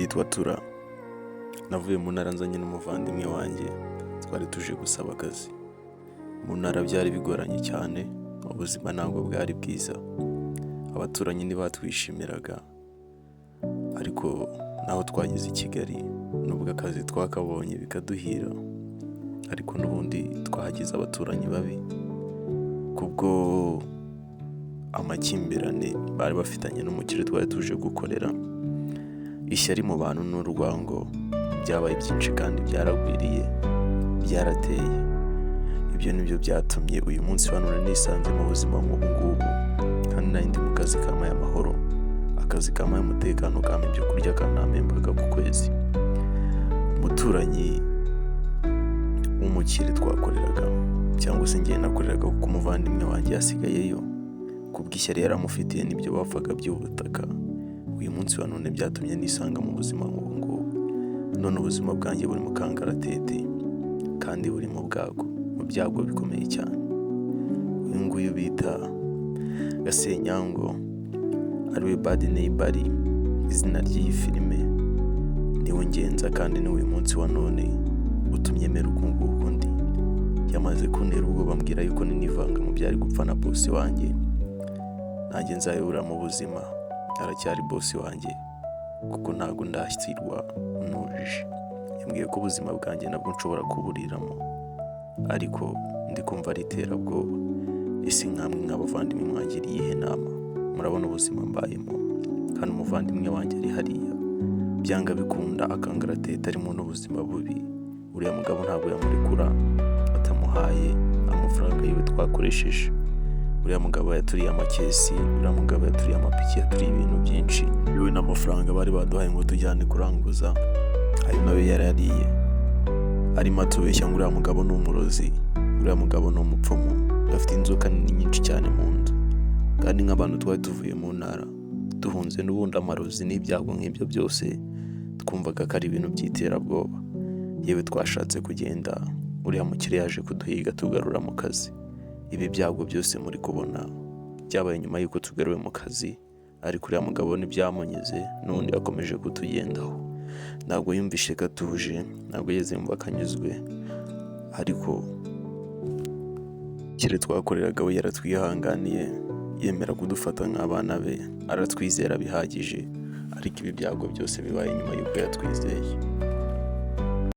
Nditwa Tura, navuye mu ntara nzanye n'umuvandimwe wanjye, twari tuje gusaba akazi. Mu ntara byari bigoranye cyane, ubuzima ntabwo bwari bwiza, abaturanyi ntibatwishimiraga, ariko naho twageze i Kigali nubwo akazi twakabonye bikaduhira, ariko n'ubundi twahagize abaturanyi babi kubwo amakimbirane bari bafitanye n'umukire twari tuje gukorera. Ishyari mu bantu n'urwango byabaye byinshi kandi byaragwiriye, byarateye. Ibyo nibyo byatumye uyu munsi wa none nisanze mu buzima nk'ubu ngubu, kandi nari ndi mu kazi kampaye amahoro, akazi kampaye umutekano, kampa ibyo kurya, kanampembaga ku kwezi. Umuturanyi w'umukire twakoreraga, cyangwa se njye nakoreraga kuko umuvandimwe wanjye yasigayeyo, kubw'ishyari yaramufitiye n'ibyo bapfaga by'ubutaka. Uyu munsi wa none byatumye nisanga mu buzima nk'ubu ngubu. None ubuzima bwanjye buri mu kangaratete kandi buri mu byago bikomeye cyane. Uyu nguyu bita Gasenyango ariwe Bad Neighbor, izina ry'iyi filime, niwe ngenza kandi ni uyu munsi wa none utumye mera uku nguku ndi. Yamaze kuntera ubwoba ambwira yuko ninivanga mu byari gupfa na boss wanjye, nanjye nzayobora mu buzima. Aracyari boss wanjye kuko ntabwo ndashyirwa n'ubujiji. Yambwiye ko ubuzima bwanjye nabwo nshobora kuburiramo, ariko ndi kumva ari iterabwoba. Ese nkamwe nk'abavandimwe mwangiriye iyihe nama? Murabona ubuzima mbayemo, kandi umuvandimwe wanjye ari hariya, byanga bikunda akangaratete arimo n'ubuzima bubi. Uriya mugabo ntabwo yamurekura atamuhaye amafaranga yiwe twakoresheje. Uriya mugabo yaturiye amakesi, uriya mugabo yaturiye amapiki, yaturiye ibintu byinshi. Yewe n'amafaranga bari baduhaye ngo tujyane kuranguza, ayo nawe yarariye. Arimo atubeshya ngo uriya mugabo ni umurozi, uriya mugabo ni umupfumu, afite inzoka nyinshi cyane mu nzu. Kandi nk'abantu twari tuvuye mu ntara duhunze n'ubundi amarozi n'ibyago nk'ibyo byose, twumvaga ko ari ibintu by'iterabwoba. Yewe twashatse kugenda, uriya mukire yaje kuduhiga tugarura mu kazi. Ibi byago byose muri kubona byabaye nyuma y'uko tugaruwe mu kazi, ariko uriya mugabo ntibyamunyuze, n'ubundi yakomeje kutugendaho. Ntabwo yumvishe gatuje, ntabwo yeze yumva akanyuzwe, ariko kire twakoreraga we yaratwihanganiye, yemera kudufata nk'abana be, aratwizera bihagije. Ariko ibi byago byose bibaye nyuma y'uko yatwizeye.